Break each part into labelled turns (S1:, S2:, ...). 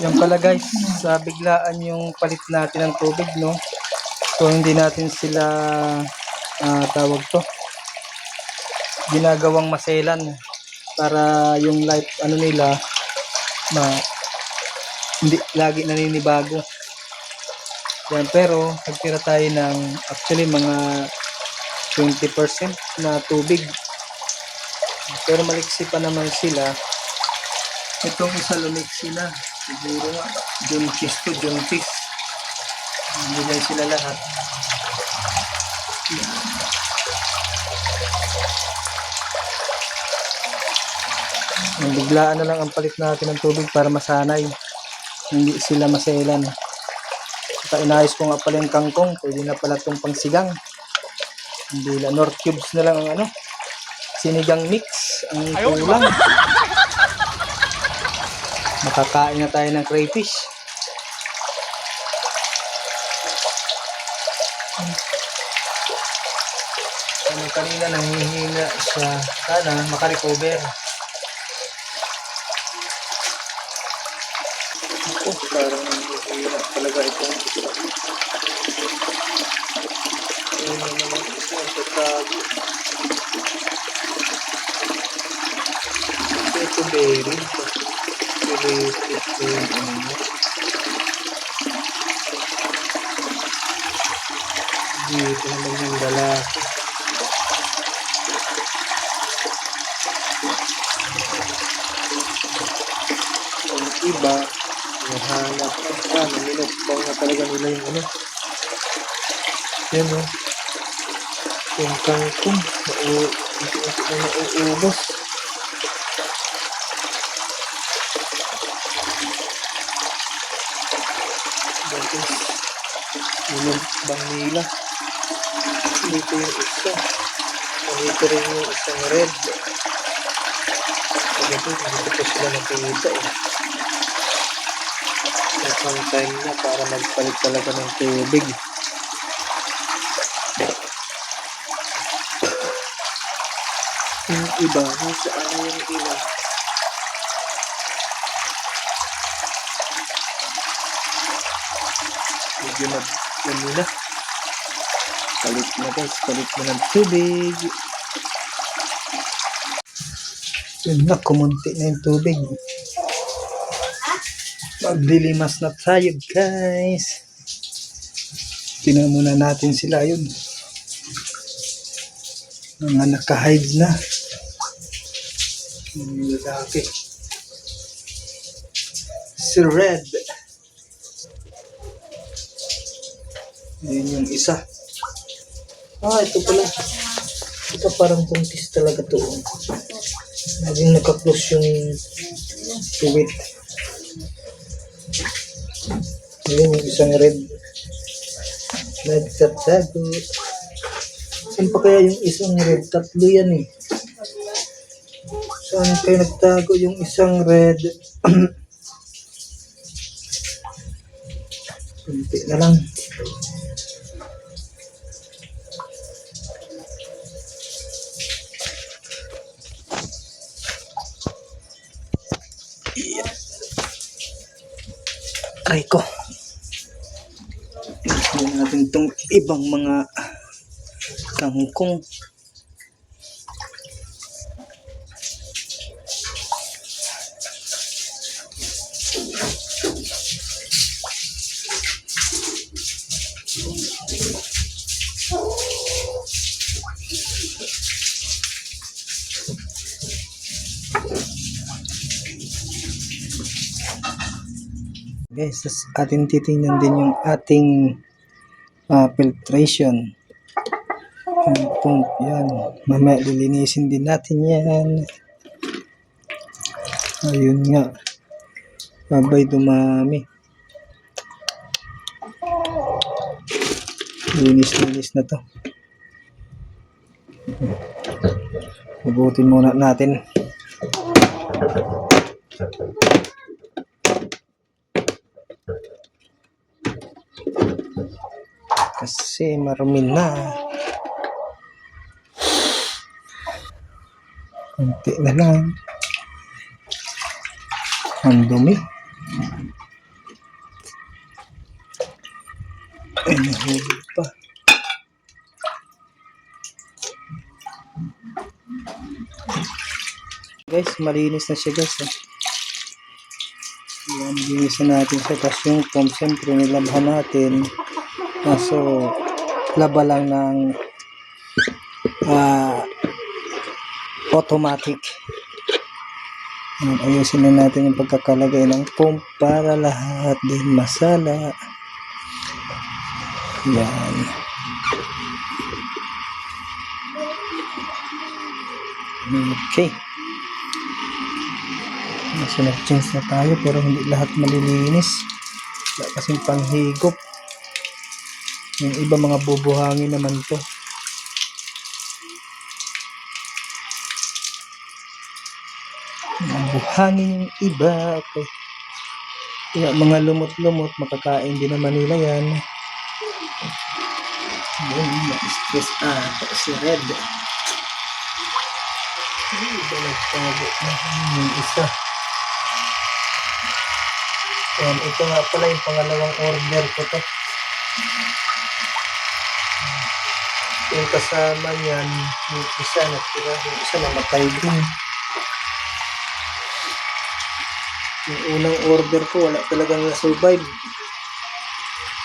S1: Yan pala guys, sa biglaan yung palit natin ng tubig, no? So hindi natin sila tawag to, ginagawang maselan para yung light ano nila ma hindi lagi naninibago. Yan, pero nagtira tayo ng actually mga 20% na tubig. Pero maliksi pa naman sila. Itong isa lumiksi na. Siguro nga, juntis to juntis. Hindi lang sila lahat. Biglaan na lang ang palit natin ng tubig para masanay. Hindi sila maselan. Saka inayos ko nga pala yung kangkong. Pwede na pala itong pangsigang. Hindi lang. North cubes na lang ang ano. Sinigang mix. Ang kulang. Makakain na tayo ng crayfish. Kanina nanghihina siya. Sana makarecover. Parang nanghihina talaga itong isa. Ayun na naman isa. Tatago. Ito berry. Ito yung ano mo. Dito naman yung lalaki. Yung iba, nahanap na minukbang na talaga nila yung ano. Yan o. Yung kangkong. Nauubos. Guys, minukbang nila. Dito yung isa. Dito rin yung isang red. Dito pa sila nakikita eh. Isang time na para magpalit talaga ng tubig. Yung iba, nasaan yung iba? Medyo yan muna. Palit na guys, palit na ng tubig. Yun na, kumunti na yung tubig. Maglilimas na tayo guys. Tingnan muna natin sila yun. Mga naka-hide na. Yung lalaki. Si Red. Yun yung isa. Ito pala. Ito parang buntis talaga to. Naging naka-close yung tuwit. Yun yung isang red. Nagtatago. Saan pa kaya yung isang red? Tatlo yan eh. Saan kayo nagtago yung isang red? Kunti na lang. Aray ko. Tignan natin itong ibang mga kangkong. Guys, atin titingnan din yung ating filtration. Yung pump, yan. Mamaya lilinisin din natin yan. Ayun nga. Babay dumami. Linis na to. Hugutin muna natin. Kasi marumi na. Kunti na lang. Ang dumi. Ay, nahulog pa. Guys, malinis na siya guys. Yan, linisan natin siya. Tapos yung foam, siyempre nilabhan natin. So, laba lang ng automatic. Ayusin na natin yung pagkakalagay ng foam para lahat din masala. Yan. Okay. So, nag-change na tayo pero hindi lahat malilinis. Wala kasing panghigop. Yung iba mga bubuhangin naman to. Buhangin yung iba. Okay. Kaya mga lumot-lumot, makakain din naman nila yan. Yun, na-stress si Red. Iba nagtago yung isa. Yan, ito nga pala yung pangalawang order ko to. Yung kasama niyan, yung isa natira, yung isa namatay din. Yung unang order ko, wala talagang na-survive.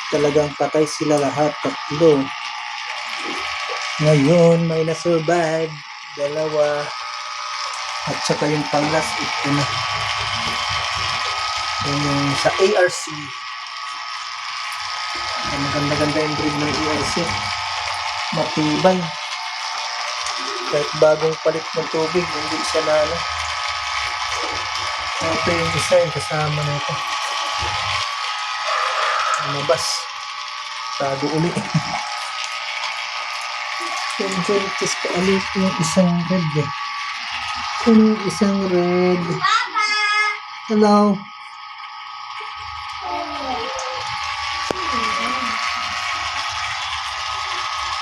S1: Talagang patay sila lahat, tatlo. Ngayon, may na-survive, dalawa. At saka yung pang-last, ito na. Yung sa ARC. Maganda-ganda yung breed ng ARC. Matibay. Kahit bagong palit ng tubig, hindi siya na ano. Ito yung isa, yung kasama na ito. Lumabas. Tago uli. Yung jellyfish kaalit yung isang red eh. Yung isang red. Hello.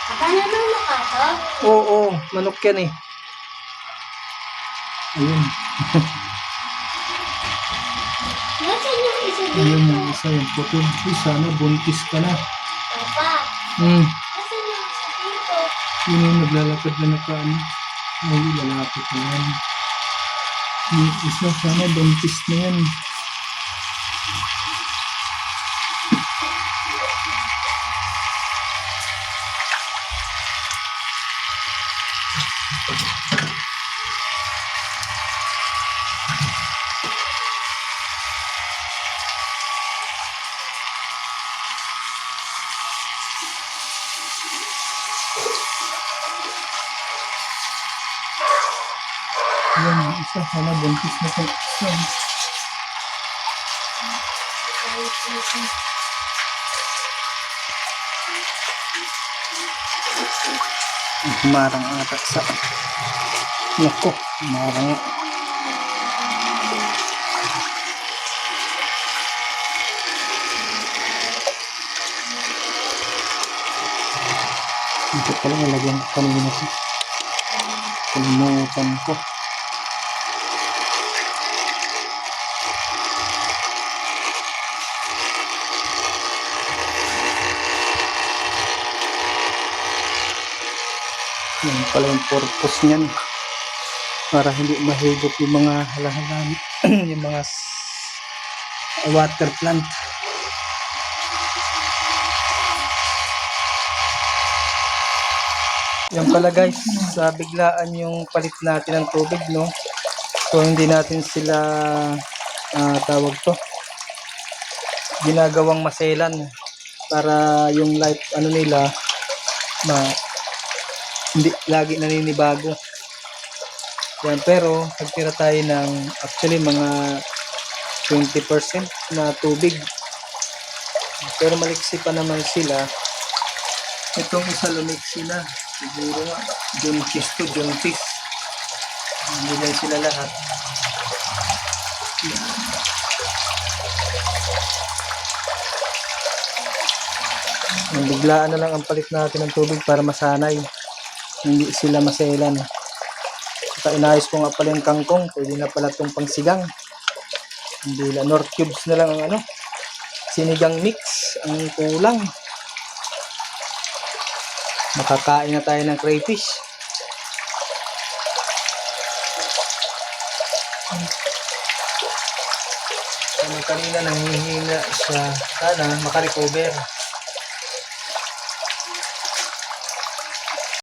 S2: Akala mo makato?
S1: Oo, manok yan eh. Ayun.
S2: Nasaan yung isa
S1: Ayun
S2: dito?
S1: yung isa yung putol. Uy, sana buntis ka na.
S2: Papa,
S1: Hmm.
S2: nasaan yung isa dito?
S1: Yun yung naglalakad na nakaano. Ay, lalapit na yan. Yung isa, sana buntis na yan. Yan, yung isa, sana buntis na sa isa. Marang ata sa... Nako, marang. Ito pala nalagyan ko kanina ko. Kalimutan ko. Yan pala yung purpose niyan. Para hindi mahigop yung mga halahalan. Yung mga water plant. Yan pala guys, sa biglaan yung palit natin ng tubig, no? So hindi natin sila tawag to, ginagawang maselan para yung life ano nila hindi lagi naninibago. Yan, pero nagtira tayo ng actually mga 20% na tubig. Pero maliksi pa naman sila. Itong isa lumiksi na. Siguro nga, juntis to, juntis. Hindi lang sila lahat. Biglaan na lang ang palit natin ng tubig para masanay. Hindi sila maselan. Saka inayos ko nga pala yung kangkong. Pwede na pala itong pangsigang. Hindi lang. North cubes na lang ang ano. Sinigang mix. Ang kulang. makakain na tayo ng crayfish. Kanina nanghihina siya, sana makarecover.